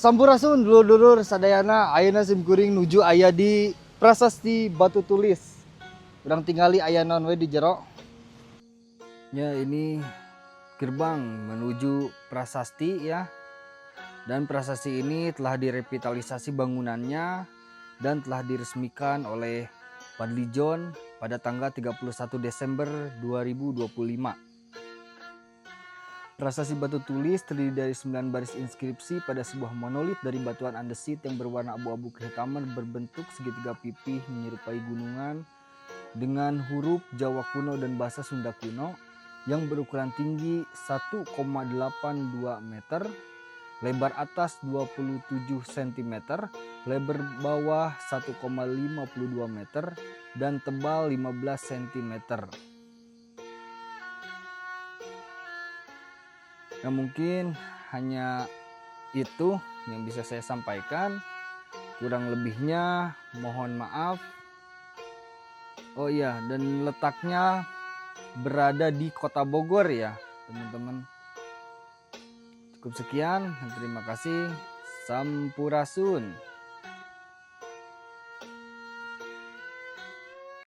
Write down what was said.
Sampurasun dulur-dulur sadayana ayeuna simkuring nuju aya di Prasasti Batu Tulis. Urang tingali aya naon we di jero. Ya ini gerbang menuju Prasasti ya. Dan Prasasti ini telah direvitalisasi bangunannya dan telah diresmikan oleh Fadly John pada tanggal 31 Desember 2025. Prasasti Batu Tulis terdiri dari 9 baris inskripsi pada sebuah monolit dari batuan andesit yang berwarna abu-abu kehitaman berbentuk segitiga pipih menyerupai gunungan dengan huruf Jawa kuno dan bahasa Sunda kuno yang berukuran tinggi 1,82 meter, lebar atas 27 cm, lebar bawah 1,52 meter, dan tebal 15 cm. Nah, mungkin hanya itu yang bisa saya sampaikan. Kurang lebihnya mohon maaf. Oh iya, dan letaknya berada di Kota Bogor ya, teman-teman. Cukup sekian, terima kasih. Sampurasun.